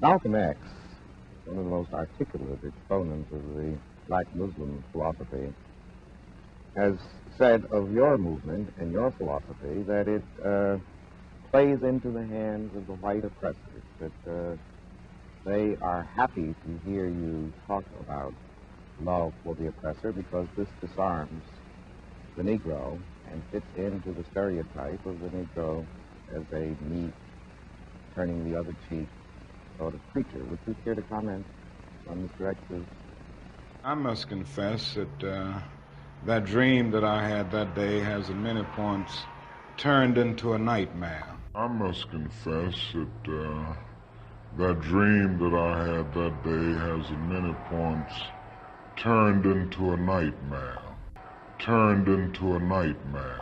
Malcolm X, one of the most articulate exponents of the black Muslim philosophy, has said of your movement and your philosophy that it plays into the hands of the white oppressors, that they are happy to hear you talk about love for the oppressor because this disarms the Negro and fits into the stereotype of the Negro as a meek, turning the other cheek sort of creature. Would you care to comment on Mr. X's? I must confess that that dream that I had that day has at many points turned into a nightmare. I must confess that that dream that I had that day has at many points turned into a nightmare. Turned into a nightmare.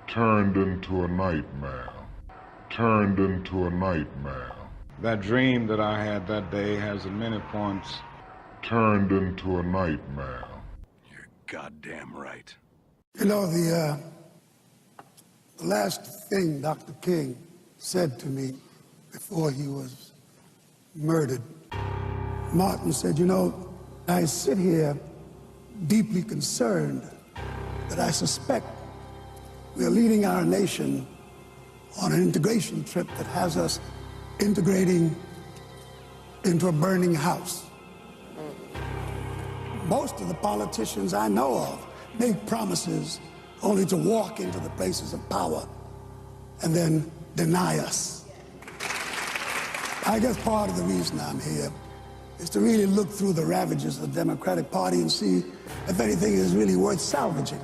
Turned into a nightmare. Turned into a nightmare. That dream that I had that day has at many points turned into a nightmare. You're goddamn right. You know, the last thing Dr. King said to me before he was murdered, Martin said, you know, I sit here deeply concerned that I suspect we're leading our nation on an integration trip that has us integrating into a burning house. Most of the politicians I know of make promises only to walk into the places of power and then deny us. I guess part of the reason I'm here is to really look through the ravages of the Democratic Party and see if anything is really worth salvaging.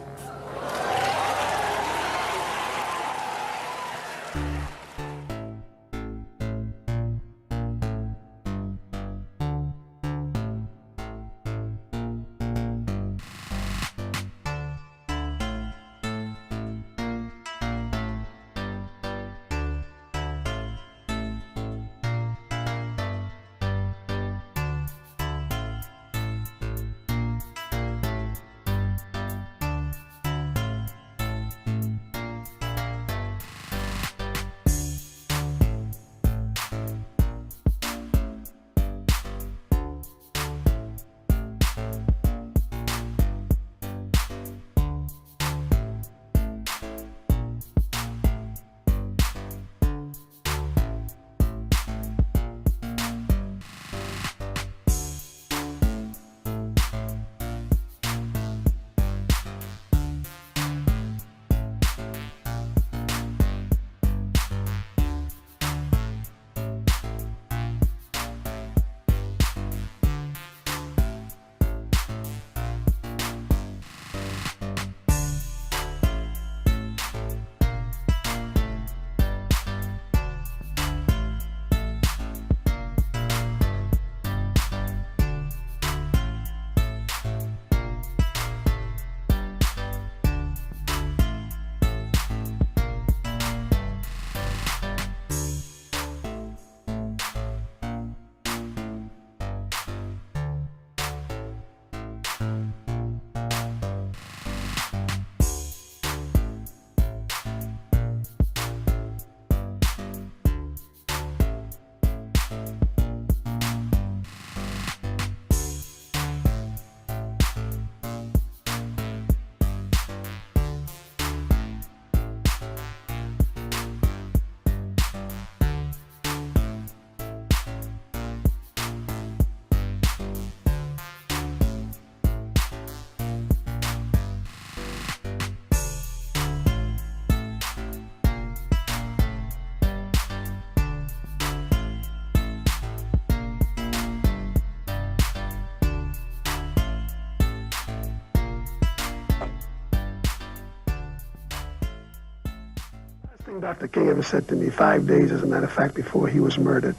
Dr. King ever said to me 5 days, as a matter of fact, before he was murdered,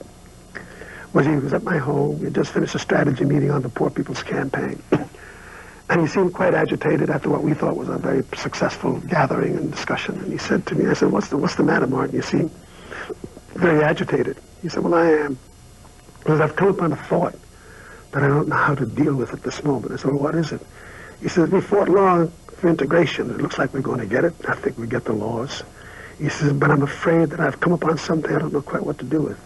was he was at my home. We had just finished a strategy meeting on the Poor People's Campaign. And he seemed quite agitated after what we thought was a very successful gathering and discussion. And he said to me, I said, what's the matter, Martin? You seem very agitated. He said, well, I am. Because I've come upon a thought that I don't know how to deal with at this moment. I said, well, what is it? He says, we fought long for integration. It looks like we're going to get it. I think we get the laws. He says, but I'm afraid that I've come upon something I don't know quite what to do with.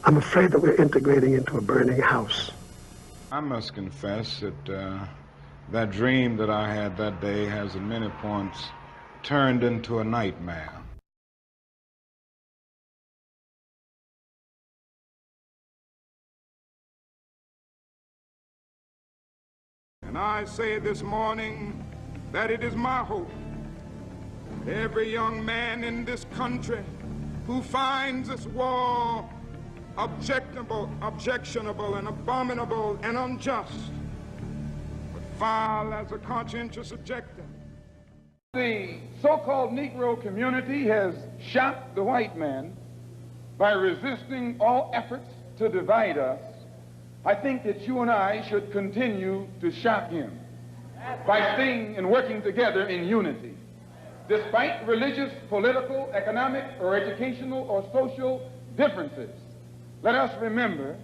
I'm afraid that we're integrating into a burning house. I must confess that that dream that I had that day has at many points turned into a nightmare. And I say this morning that it is my hope that every young man in this country who finds this war objectionable and abominable and unjust would file as a conscientious objector. The so-called Negro community has shocked the white man by resisting all efforts to divide us. I think that you and I should continue to shock him by staying and working together in unity. Despite religious, political, economic, or educational or social differences, let us remember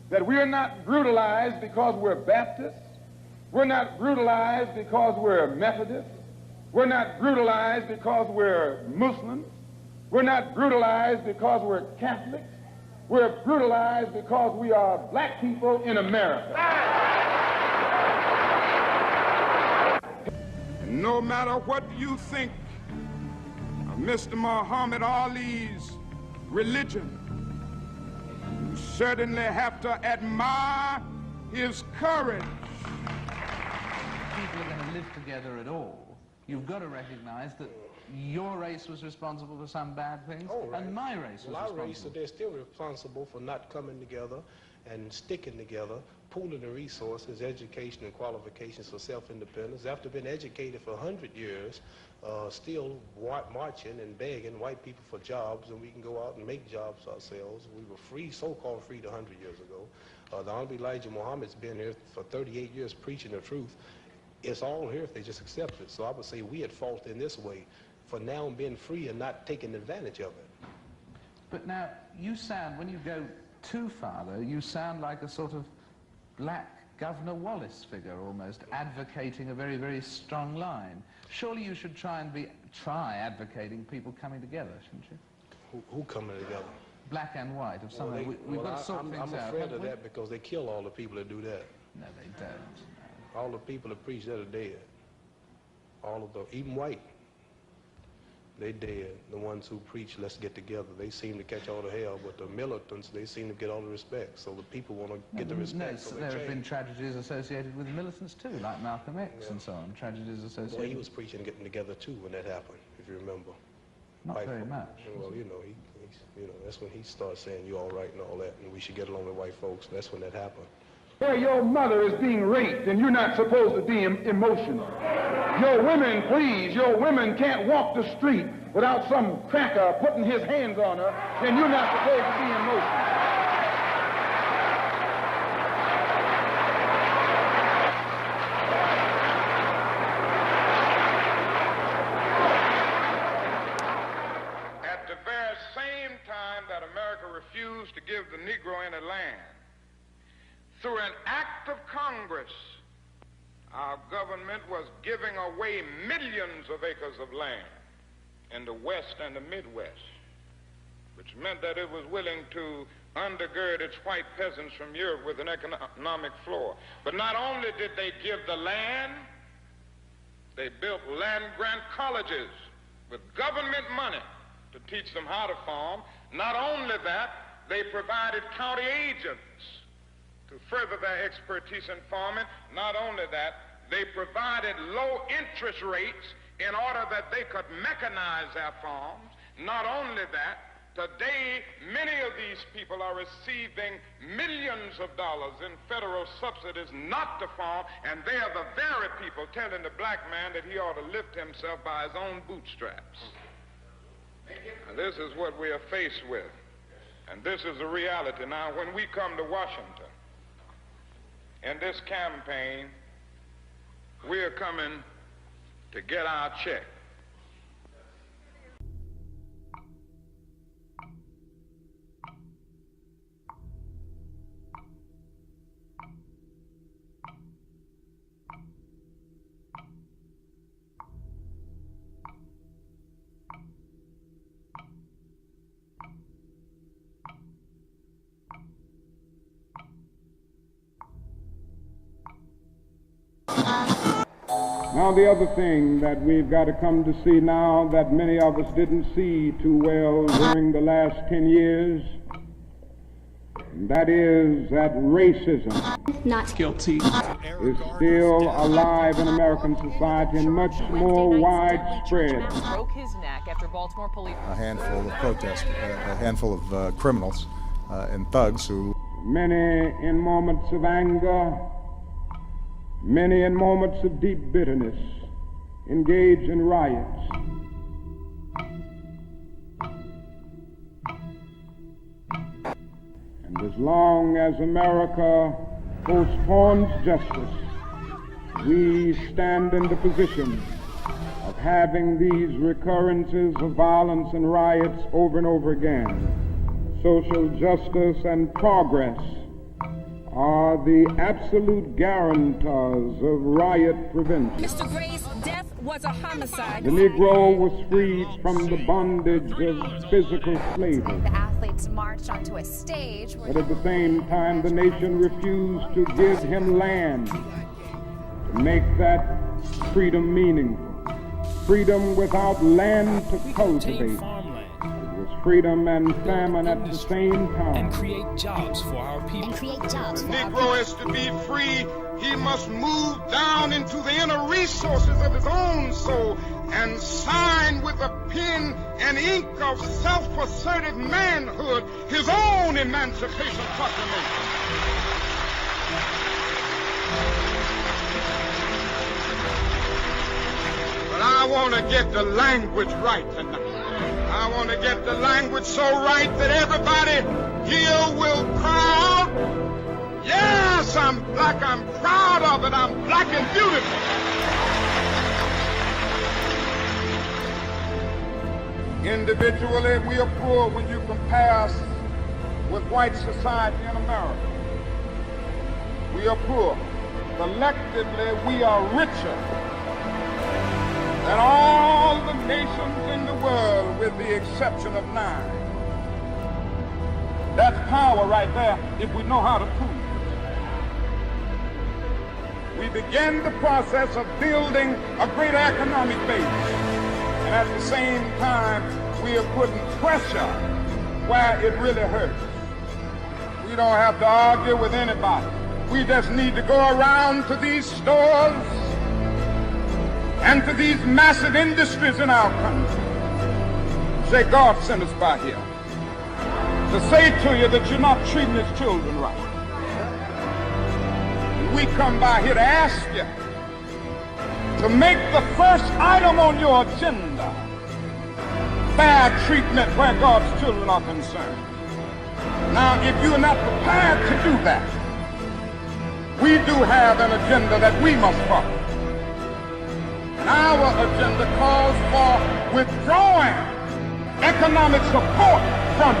that we are not brutalized because we're Baptists. We're not brutalized because we're Methodists. We're not brutalized because we're Muslims. We're not brutalized because we're Catholics. We're brutalized because we are black people in America. And no matter what you think of Mr. Muhammad Ali's religion, you certainly have to admire his courage. People are going to live together at all. You've got to recognize that your race was responsible for some bad things, and my race was responsible. Our race, they're still responsible for not coming together and sticking together, pooling the resources, education and qualifications for self-independence. After being educated for 100 years, still marching and begging white people for jobs, and we can go out and make jobs ourselves. We were free, so-called free 100 years ago. The Honorable Elijah Muhammad's been here for 38 years preaching the truth. It's all here if they just accept it. So I would say we at fault in this way for now being free and not taking advantage of it. But now, you sound, when you go too far, though, you sound like a sort of black Governor Wallace figure, almost, advocating a very, very strong line. Surely you should try advocating people coming together, shouldn't you? Who coming together? Black and white, of some way. We've got to sort things out. I'm afraid of that because they kill all the people that do that. No, they don't. No. All the people that preach that are dead. All of them, even white. They dead. The ones who preach, let's get together. They seem to catch all the hell, but the militants, they seem to get all the respect. So the people want to get the respect. No, so there have been tragedies associated with militants too, like Malcom X and so on. Tragedies associated. Well, he was preaching getting together too when that happened, if you remember. Not very much. Well, you know, that's when he started saying you all right and all that, and we should get along with white folks. That's when that happened. Where your mother is being raped and you're not supposed to be emotional. Your women, please, your women can't walk the street without some cracker putting his hands on her, then you're not supposed to be emotional. At the very same time that America refused to give the Negro any land, through an act of Congress, our government was giving away millions of acres of land in the West and the Midwest, which meant that it was willing to undergird its white peasants from Europe with an economic floor. But not only did they give the land, they built land-grant colleges with government money to teach them how to farm. Not only that, they provided county agents to further their expertise in farming. Not only that, they provided low interest rates in order that they could mechanize their farms. Not only that, today many of these people are receiving millions of dollars in federal subsidies not to farm, and they are the very people telling the black man that he ought to lift himself by his own bootstraps. And this is what we are faced with, and this is the reality. Now, when we come to Washington, in this campaign, we're coming to get our check. Now, the other thing that we've got to come to see now that many of us didn't see too well during the last 10 years, that is that racism not guilty is still alive in American society and much more widespread. Broke his neck after Baltimore police. A handful of protesters, a handful of criminals and thugs who... Many in moments of anger, many in moments of deep bitterness, engage in riots. And as long as America postpones justice, we stand in the position of having these recurrences of violence and riots over and over again. Social justice and progress are the absolute guarantors of riot prevention. Mr. Gray's death was a homicide. The Negro was freed from the bondage of physical slavery. The athletes marched onto a stage. But at the same time, the nation refused to give him land to make that freedom meaningful. Freedom without land to cultivate. Freedom and famine at the same time. And create jobs for our people. The Negro is to be free. He must move down into the inner resources of his own soul and sign with a pen and ink of self-assertive manhood his own emancipation proclamation. But I want to get the language right tonight. I want to get the language so right that everybody here will cry out, yes, I'm black, I'm proud of it, I'm black and beautiful. Individually, we are poor when you compare us with white society in America. We are poor. Collectively, we are richer than all the nations in the world with the exception of 9. That's power right there if we know how to prove it. We begin the process of building a greater economic base. And at the same time, we are putting pressure where it really hurts. We don't have to argue with anybody. We just need to go around to these stores and to these massive industries in our country. Say, God sent us by here to say to you that you're not treating his children right. We come by here to ask you to make the first item on your agenda fair treatment where God's children are concerned. Now, if you're not prepared to do that, we do have an agenda that we must follow. Our agenda calls for withdrawing economic support from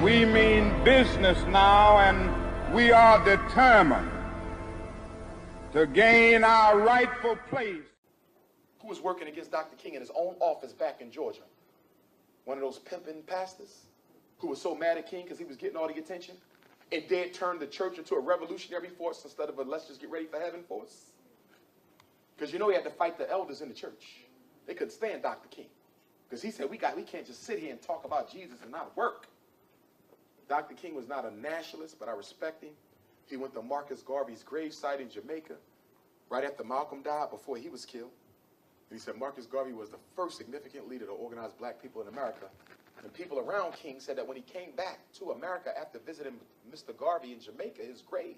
you. We mean business now, and we are determined to gain our rightful place. Who was working against Dr. King in his own office back in Georgia? One of those pimping pastors who was so mad at King because he was getting all the attention and dared turn the church into a revolutionary force instead of a let's just get ready for heaven force. Because you know he had to fight the elders in the church. They couldn't stand Dr. King. Because he said, we can't just sit here and talk about Jesus and not work. Dr. King was not a nationalist, but I respect him. He went to Marcus Garvey's gravesite in Jamaica right after Malcolm died, before he was killed. And he said Marcus Garvey was the first significant leader to organize black people in America. And people around King said that when he came back to America after visiting Mr. Garvey in Jamaica, his grave,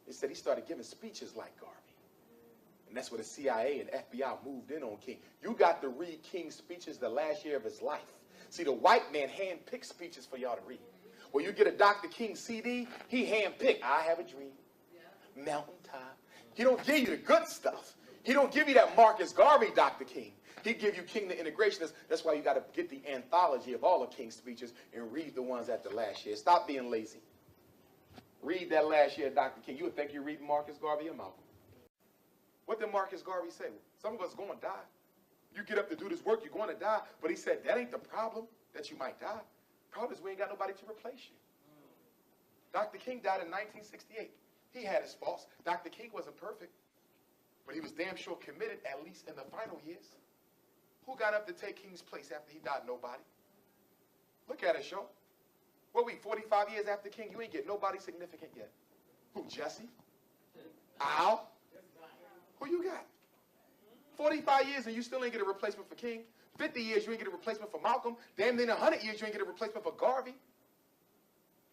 they said he started giving speeches like Garvey. And that's where the CIA and FBI moved in on King. You got to read King's speeches the last year of his life. See, the white man handpicked speeches for y'all to read. When you get a Dr. King CD, he handpicked I Have a Dream, Mountaintop. He don't give you the good stuff. He don't give you that Marcus Garvey Dr. King. He give you King the Integrationist. That's why you got to get the anthology of all of King's speeches and read the ones at the last year. Stop being lazy. Read that last year of Dr. King. You would think you're reading Marcus Garvey or Malcolm. What did Marcus Garvey say? Some of us are going to die. You get up to do this work, you're going to die. But he said, that ain't the problem, that you might die. The problem is we ain't got nobody to replace you. Dr. King died in 1968. He had his faults. Dr. King wasn't perfect. But he was damn sure committed, at least in the final years. Who got up to take King's place after he died? Nobody. Look at us, yo. What, we 45 years after King, you ain't get nobody significant yet. Who, Jesse? Al? Who you got? 45 years and you still ain't get a replacement for King. 50 years, you ain't get a replacement for Malcolm. Damn near 100 years, you ain't get a replacement for Garvey.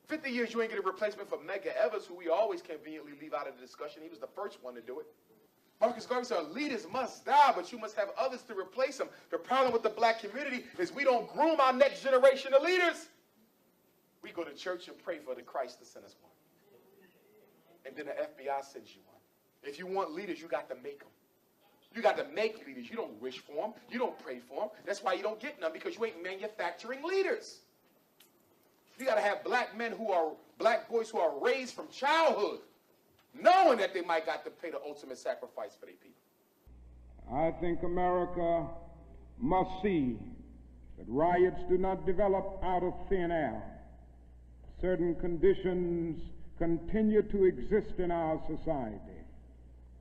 50 years, you ain't get a replacement for Medgar Evers, who we always conveniently leave out of the discussion. He was the first one to do it. Marcus Garvey said, leaders must die, but you must have others to replace them. The problem with the black community is we don't groom our next generation of leaders. We go to church and pray for the Christ to send us one. And then the FBI sends you one. If you want leaders, you got to make them. You got to make leaders. You don't wish for them. You don't pray for them. That's why you don't get none, because you ain't manufacturing leaders. You got to have black men who are, black boys who are raised from childhood, knowing that they might got to pay the ultimate sacrifice for their people. I think America must see that riots do not develop out of thin air. Certain conditions continue to exist in our society,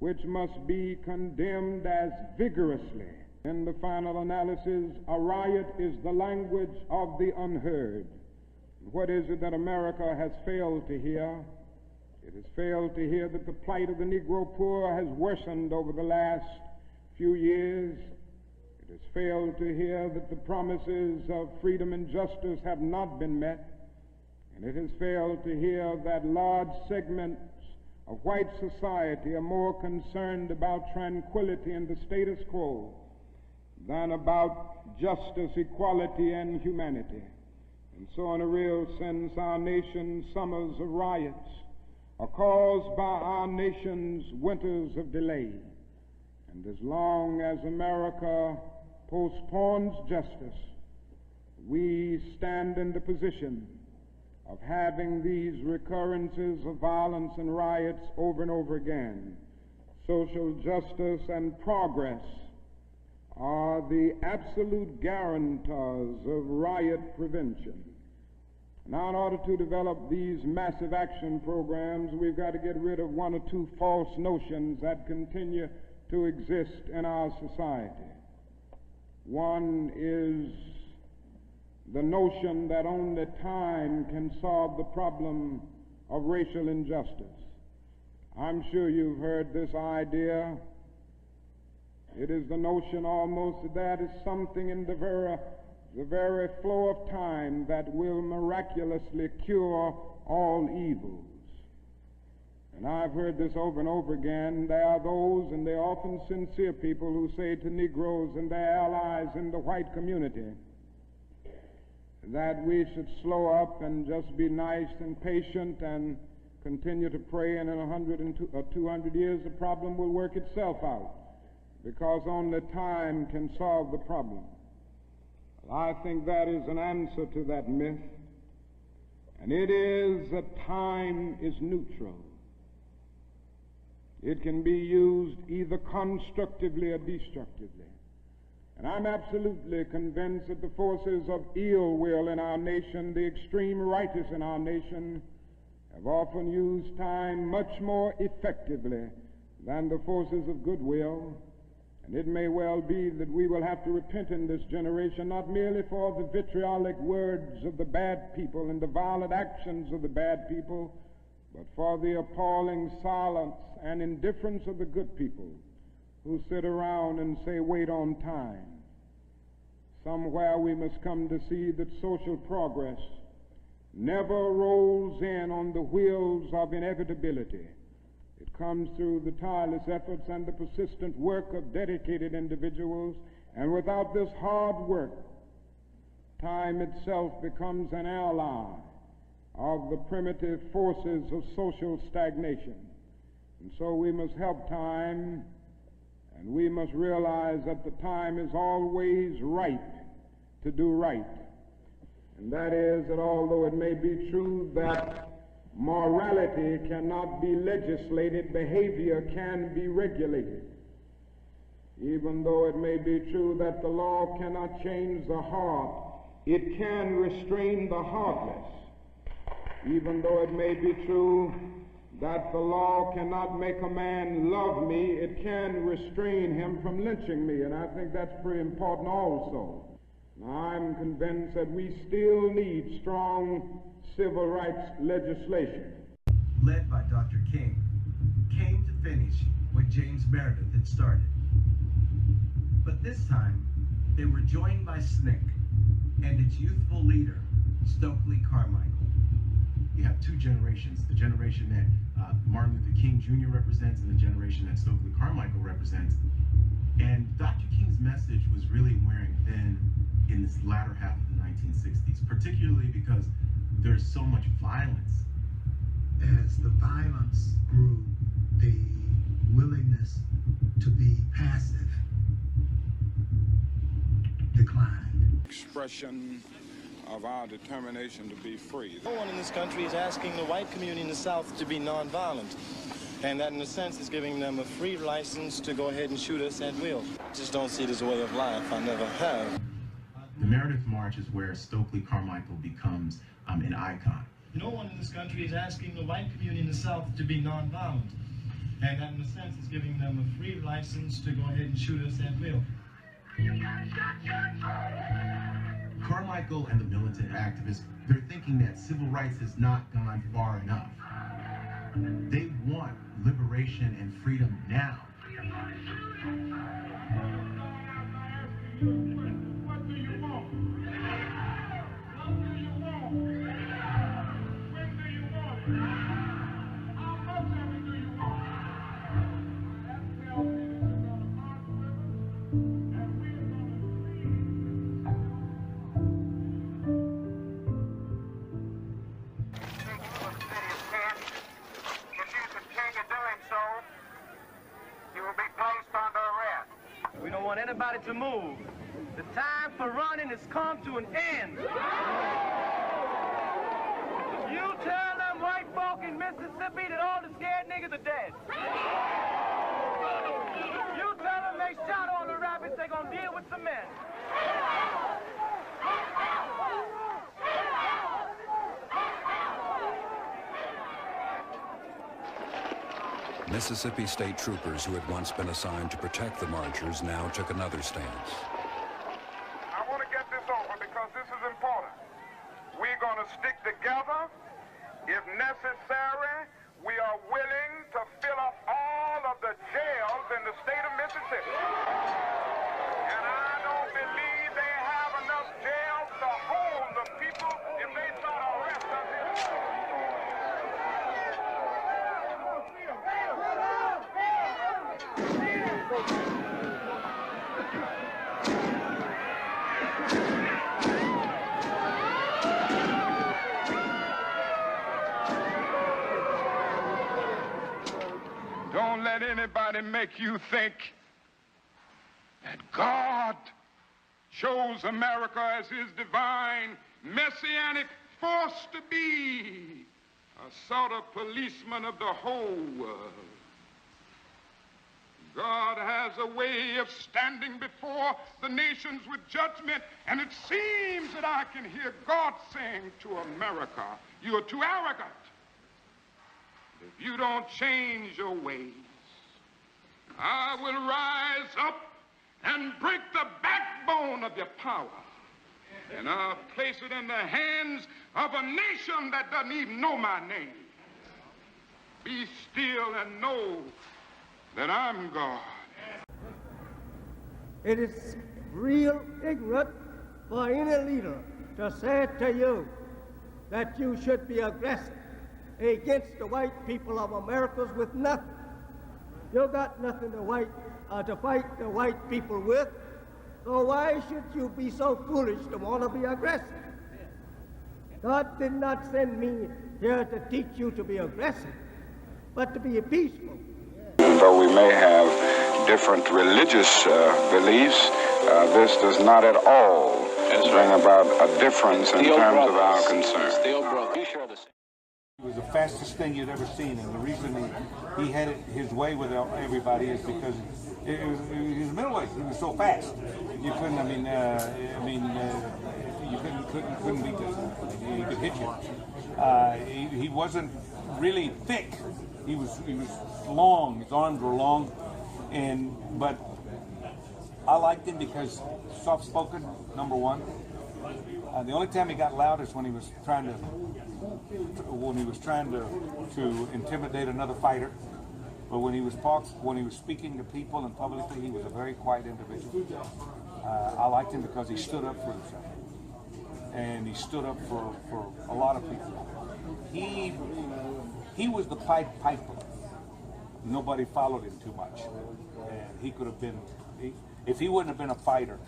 which must be condemned as vigorously. In the final analysis, a riot is the language of the unheard. What is it that America has failed to hear? It has failed to hear that the plight of the Negro poor has worsened over the last few years. It has failed to hear that the promises of freedom and justice have not been met. And it has failed to hear that large segments of white society are more concerned about tranquility and the status quo than about justice, equality, and humanity. And so in a real sense, our nation's summers of riots are caused by our nation's winters of delay. And as long as America postpones justice, we stand in the position of having these recurrences of violence and riots over and over again. Social justice and progress are the absolute guarantors of riot prevention. Now, in order to develop these massive action programs, we've got to get rid of one or two false notions that continue to exist in our society. One is the notion that only time can solve the problem of racial injustice. I'm sure you've heard this idea. It is the notion almost that is something in the very flow of time that will miraculously cure all evils. And I've heard this over and over again. There are those, and they're often sincere people, who say to Negroes and their allies in the white community that we should slow up and just be nice and patient and continue to pray, and in 100 or 200 years the problem will work itself out, because only time can solve the problem. I think that is an answer to that myth, and it is that time is neutral. It can be used either constructively or destructively. And I'm absolutely convinced that the forces of ill will in our nation, the extreme rightists in our nation, have often used time much more effectively than the forces of goodwill. And it may well be that we will have to repent in this generation, not merely for the vitriolic words of the bad people and the violent actions of the bad people, but for the appalling silence and indifference of the good people who sit around and say, wait on time. Somewhere we must come to see that social progress never rolls in on the wheels of inevitability. It comes through the tireless efforts and the persistent work of dedicated individuals, and without this hard work, time itself becomes an ally of the primitive forces of social stagnation. And so we must help time, and we must realize that the time is always right to do right. And that is that although it may be true that morality cannot be legislated, behavior can be regulated. Even though it may be true that the law cannot change the heart, it can restrain the heartless. Even though it may be true that the law cannot make a man love me, it can restrain him from lynching me, and I think that's pretty important also. Now, I'm convinced that we still need strong civil rights legislation. Led by Dr. King, came to finish what James Meredith had started. But this time, they were joined by SNCC and its youthful leader, Stokely Carmichael. You have two generations, the generation that Martin Luther King Jr. represents and the generation that Stokely Carmichael represents. And Dr. King's message was really wearing thin in this latter half of the 1960s, particularly because there's so much violence. As the violence grew, the willingness to be passive declined. Expression of our determination to be free. No one in this country is asking the white community in the South to be nonviolent, and that in a sense is giving them a free license to go ahead and shoot us at will. Just don't see it as a way of life. I never have. The Meredith March is where Stokely Carmichael becomes an icon. No one in this country is asking the white community in the South to be nonviolent, and that in a sense is giving them a free license to go ahead and shoot us at will. Carmichael and the militant activists, they're thinking that civil rights has not gone far enough. They want liberation and freedom now. What do you want? What do you want? When do you want it? How much of it do you want? That tells me that you're going to march with us, and we're going to We don't want anybody to move. The time for running has come to an end. You tell them white folk in Mississippi that all the scared niggas are dead. You tell them they shot all the rabbits, they gonna deal with some men. Mississippi state troopers who had once been assigned to protect the marchers now took another stance. I want to get this over because this is important. We're going to stick together. If necessary, we are willing to fill up all of the jails in the state of Mississippi. And I don't believe they have enough jails to hold the people if they try to arrest us here. Don't let anybody make you think that God chose America as his divine messianic force to be a sort of policeman of the whole world. God has a way of standing before the nations with judgment, and it seems that I can hear God saying to America, you are too arrogant. If you don't change your ways, I will rise up and break the backbone of your power, and I'll place it in the hands of a nation that doesn't even know my name. Be still and know that I'm God. It is real ignorant for any leader to say to you that you should be aggressive against the white people of America with nothing. You got nothing to fight the white people with, so why should you be so foolish to want to be aggressive? God did not send me here to teach you to be aggressive, but to be peaceful. Though we may have different religious beliefs, this does not at all bring about a difference in terms of our concern. It was the fastest thing you'd ever seen, and the reason he had it his way with everybody is because he was middleweight. He was so fast. You couldn't. You couldn't beat this guy. He could hit you. He wasn't really thick. He was long. His arms were long, but I liked him because soft-spoken, number one. The only time he got loud is when he was trying to intimidate another fighter. But when he was speaking to people and publicly, he was a very quiet individual. I liked him because he stood up for himself, and he stood up for a lot of people. He was the Pied Piper. Nobody followed him too much, and he could have been. If he wouldn't have been a fighter,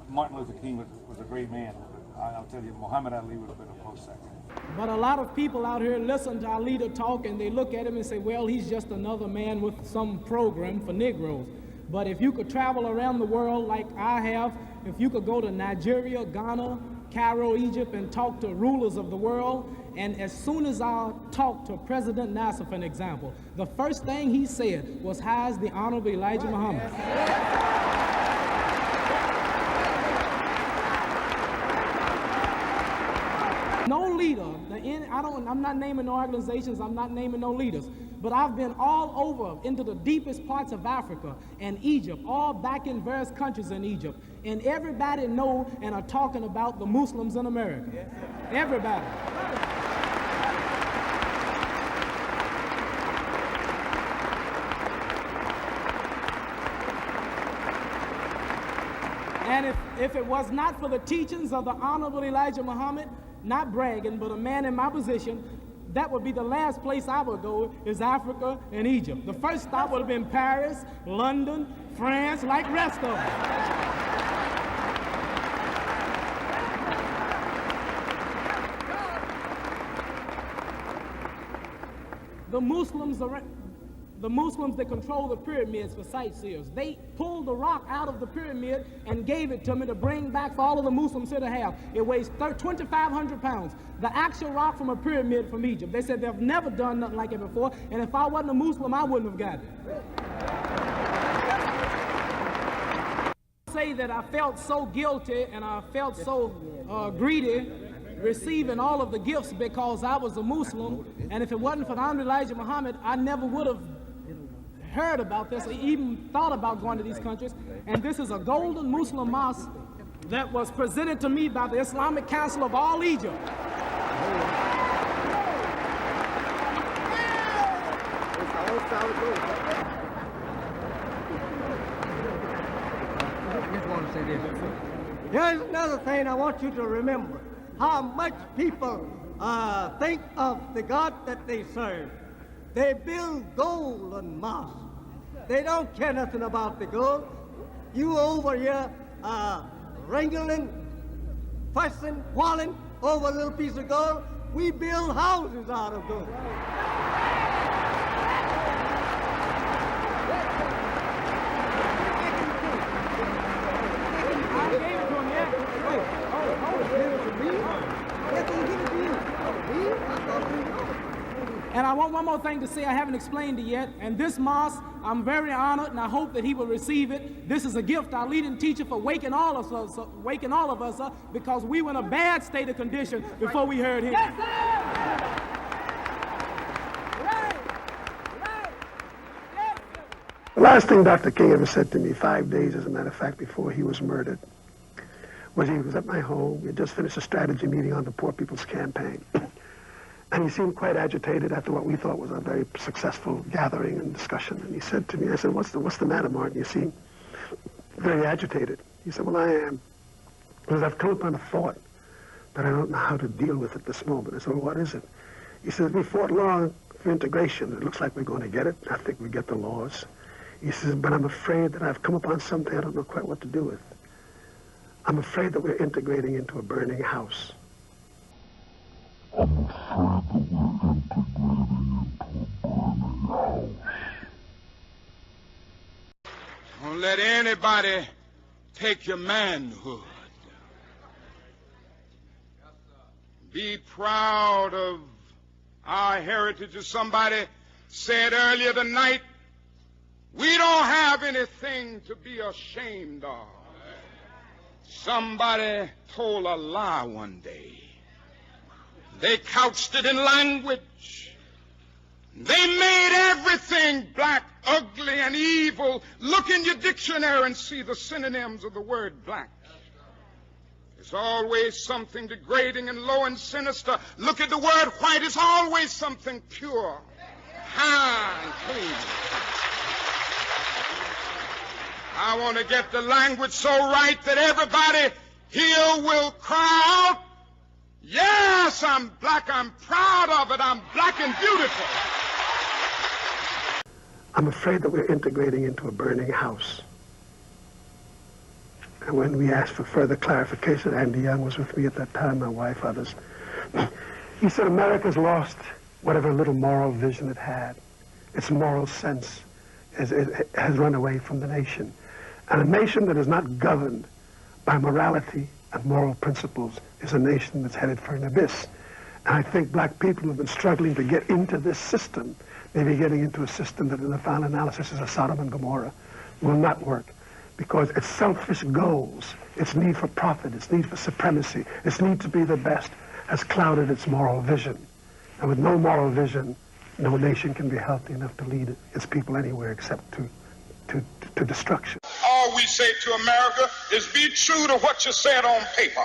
Martin Luther King was a great man. I'll tell you, Muhammad Ali would have been a close second. But a lot of people out here listen to our leader talk, and they look at him and say, well, he's just another man with some program for Negroes. But if you could travel around the world like I have, if you could go to Nigeria, Ghana, Cairo, Egypt, and talk to rulers of the world, and as soon as I talked to President Nasser, for an example, the first thing he said was, how's the Honorable Elijah Muhammad? No leader, I'm not naming no organizations, I'm not naming no leaders, but I've been all over into the deepest parts of Africa and Egypt, all back in various countries in Egypt, and everybody know and are talking about the Muslims in America. Yes, everybody. And if it was not for the teachings of the Honorable Elijah Muhammad, not bragging, but a man in my position, that would be the last place I would go, is Africa and Egypt. The first stop would have been Paris, London, France, like rest of them. The Muslims that control the pyramids for sightseers, they pulled the rock out of the pyramid and gave it to me to bring back for all of the Muslims here to have. It weighs 2,500 pounds. The actual rock from a pyramid from Egypt. They said they've never done nothing like it before, and if I wasn't a Muslim, I wouldn't have got it. Say that I felt so guilty and I felt so greedy receiving all of the gifts because I was a Muslim, and if it wasn't for the Honorable Elijah Muhammad, I never would have heard about this or even thought about going to these countries. And this is a golden Muslim mosque that was presented to me by the Islamic Council of all Egypt. Here's another thing I want you to remember. How much people think of the God that they serve. They build golden mosques. They don't care nothing about the gold. You over here wrangling, fussing, quarreling over a little piece of gold. We build houses out of gold. I gave it to him, yeah. Give it to me. Give it to you. And I want one more thing to say I haven't explained it yet. And this mosque, I'm very honored, and I hope that he will receive it. This is a gift, our leading teacher, for waking all of us up, because we were in a bad state of condition before we heard him. Yes, sir! The last thing Dr. King ever said to me, 5 days, as a matter of fact, before he was murdered, was he was at my home. We had just finished a strategy meeting on the Poor People's Campaign. And he seemed quite agitated after what we thought was a very successful gathering and discussion. And he said to me, I said, what's the matter, Martin? You seem very agitated. He said, well, I am. Because I've come upon a thought, but I don't know how to deal with it this moment. I said, well, what is it? He says, we fought long for integration. It looks like we're going to get it. I think we get the laws. He says, but I'm afraid that I've come upon something I don't know quite what to do with. I'm afraid that we're integrating into a burning house. I'm afraid that we're integrating into a burning house. Don't let anybody take your manhood. Be proud of our heritage. As somebody said earlier tonight, we don't have anything to be ashamed of. Somebody told a lie one day. They couched it in language. They made everything black, ugly, and evil. Look in your dictionary and see the synonyms of the word black. There's always something degrading and low and sinister. Look at the word white. It's always something pure, high, and clean. I want to get the language so right that everybody here will cry out, yes, I'm black, I'm proud of it, I'm black and beautiful. I'm afraid that we're integrating into a burning house. And when we asked for further clarification, Andy Young was with me at that time, my wife, others. He said America's lost whatever little moral vision it had. Its moral sense has run away from the nation. And a nation that is not governed by morality and moral principles is a nation that's headed for an abyss. And I think black people who have been struggling to get into this system, maybe getting into a system that in the final analysis is a Sodom and Gomorrah, will not work. Because its selfish goals, its need for profit, its need for supremacy, its need to be the best, has clouded its moral vision. And with no moral vision, no nation can be healthy enough to lead its people anywhere except to destruction. All we say to America is be true to what you said on paper.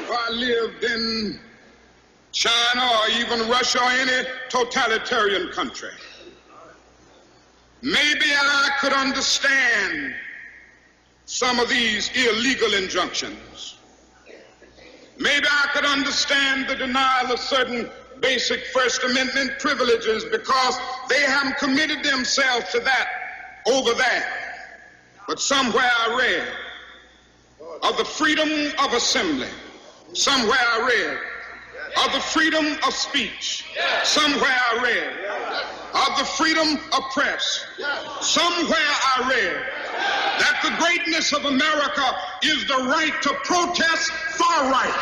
If I lived in China or even Russia or any totalitarian country, maybe I could understand some of these illegal injunctions. Maybe I could understand the denial of certain basic First Amendment privileges because they haven't committed themselves to that over there. But somewhere I read of the freedom of assembly. Somewhere I read of the freedom of speech. Somewhere I read of the freedom of press. Somewhere I read that the greatness of America is the right to protest far right.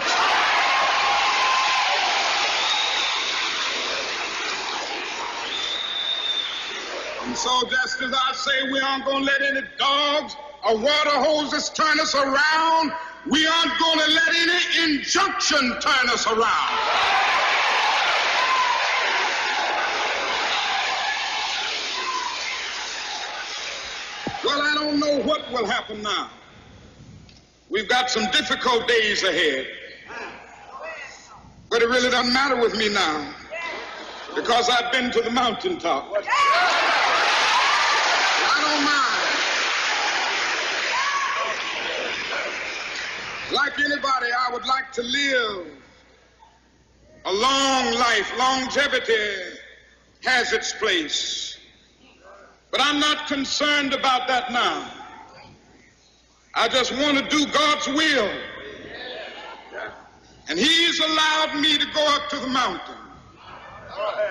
And so just as I say we aren't going to let any dogs or water hoses turn us around, we aren't going to let any injunction turn us around. Well, I don't know what will happen now. We've got some difficult days ahead. But it really doesn't matter with me now because I've been to the mountaintop. Like anybody, I would like to live a long life. Longevity has its place. But I'm not concerned about that now. I just want to do God's will. And He's allowed me to go up to the mountain.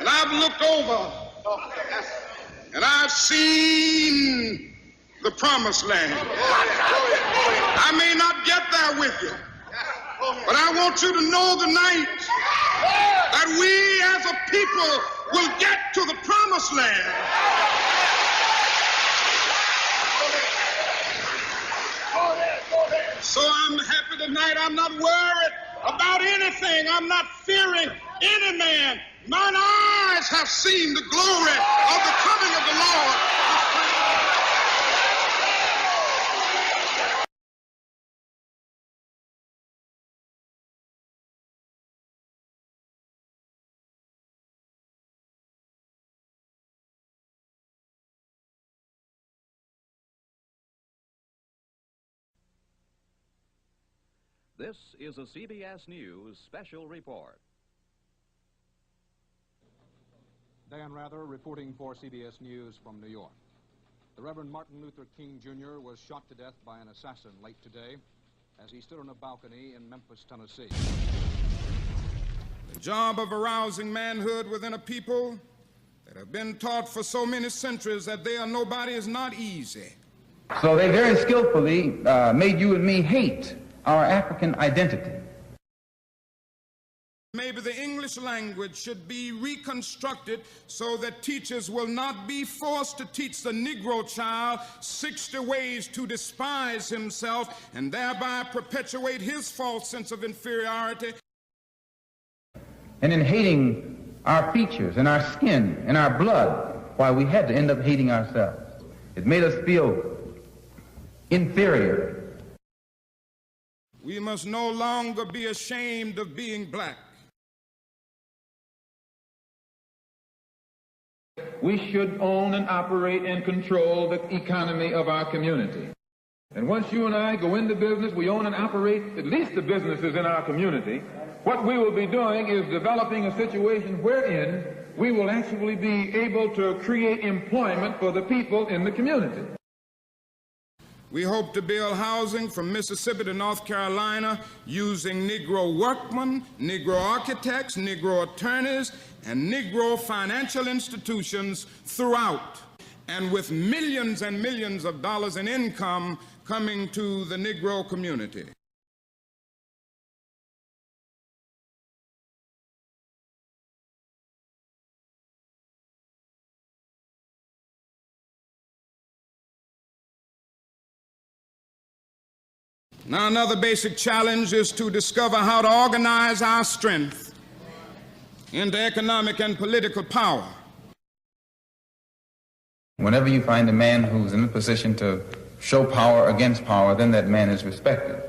And I've looked over and I've seen the promised land. I may not get there with you, but I want you to know tonight that we as a people will get to the promised land. So I'm happy tonight. I'm not worried about anything. I'm not fearing any man. Mine eyes have seen the glory of the coming of the Lord. This is a CBS News special report. Dan Rather reporting for CBS News from New York. The Reverend Martin Luther King Jr. was shot to death by an assassin late today as he stood on a balcony in Memphis, Tennessee. The job of arousing manhood within a people that have been taught for so many centuries that they are nobody is not easy. So they very skillfully made you and me hate our African identity. Maybe the English language should be reconstructed so that teachers will not be forced to teach the Negro child 60 ways to despise himself and thereby perpetuate his false sense of inferiority. And in hating our features and our skin and our blood, why we had to end up hating ourselves. It made us feel inferior. We must no longer be ashamed of being black. We should own and operate and control the economy of our community. And once you and I go into business, we own and operate at least the businesses in our community. What we will be doing is developing a situation wherein we will actually be able to create employment for the people in the community. We hope to build housing from Mississippi to North Carolina using Negro workmen, Negro architects, Negro attorneys, and Negro financial institutions throughout, and with millions and millions of dollars in income coming to the Negro community. Now, another basic challenge is to discover how to organize our strength into economic and political power. Whenever you find a man who's in a position to show power against power, then that man is respected.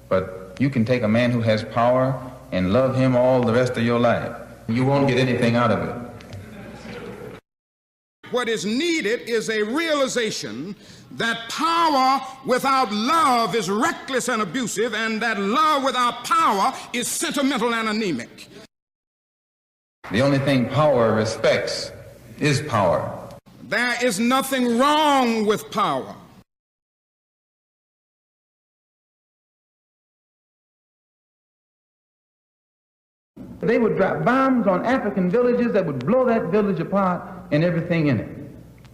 But you can take a man who has power and love him all the rest of your life. You won't get anything out of it. What is needed is a realization that power without love is reckless and abusive, and that love without power is sentimental and anemic. The only thing power respects is power. There is nothing wrong with power. They would drop bombs on African villages that would blow that village apart and everything in it.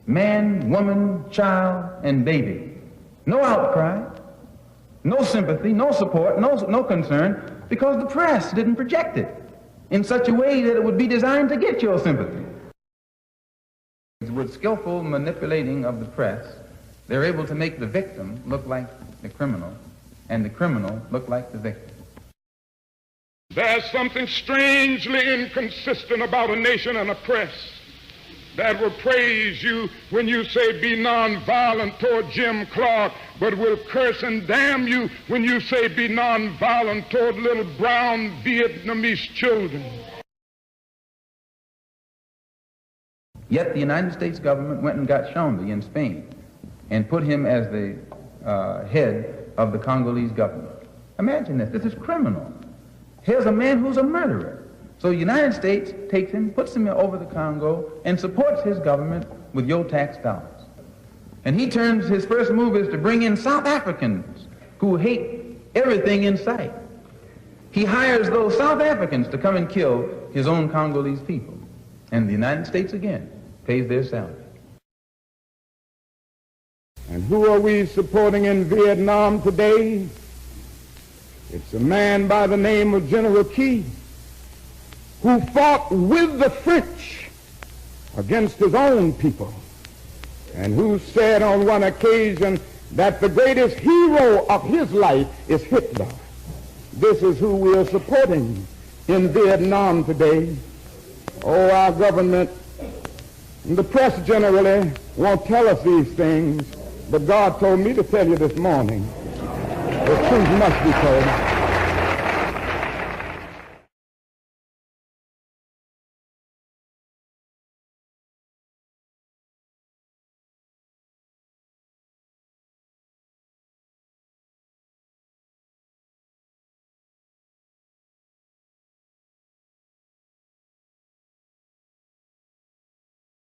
Man, woman, child, and baby. No outcry, no sympathy, no support, no concern, because the press didn't project it in such a way that it would be designed to get your sympathy. With skillful manipulating of the press, they're able to make the victim look like the criminal, and the criminal look like the victim. There's something strangely inconsistent about a nation and a press that will praise you when you say be nonviolent toward Jim Clark, but will curse and damn you when you say be nonviolent toward little brown Vietnamese children. Yet the United States government went and got Chomby in Spain and put him as the head of the Congolese government. Imagine this. This is criminal. Here's a man who's a murderer. So the United States takes him, puts him over the Congo, and supports his government with your tax dollars. And he turns, his first move is to bring in South Africans who hate everything in sight. He hires those South Africans to come and kill his own Congolese people. And the United States, again, pays their salary. And who are we supporting in Vietnam today? It's a man by the name of General Key, who fought with the French against his own people, and who said on one occasion that the greatest hero of his life is Hitler. This is who we are supporting in Vietnam today. Oh, our government and the press generally won't tell us these things, but God told me to tell you this morning. The truth must be told.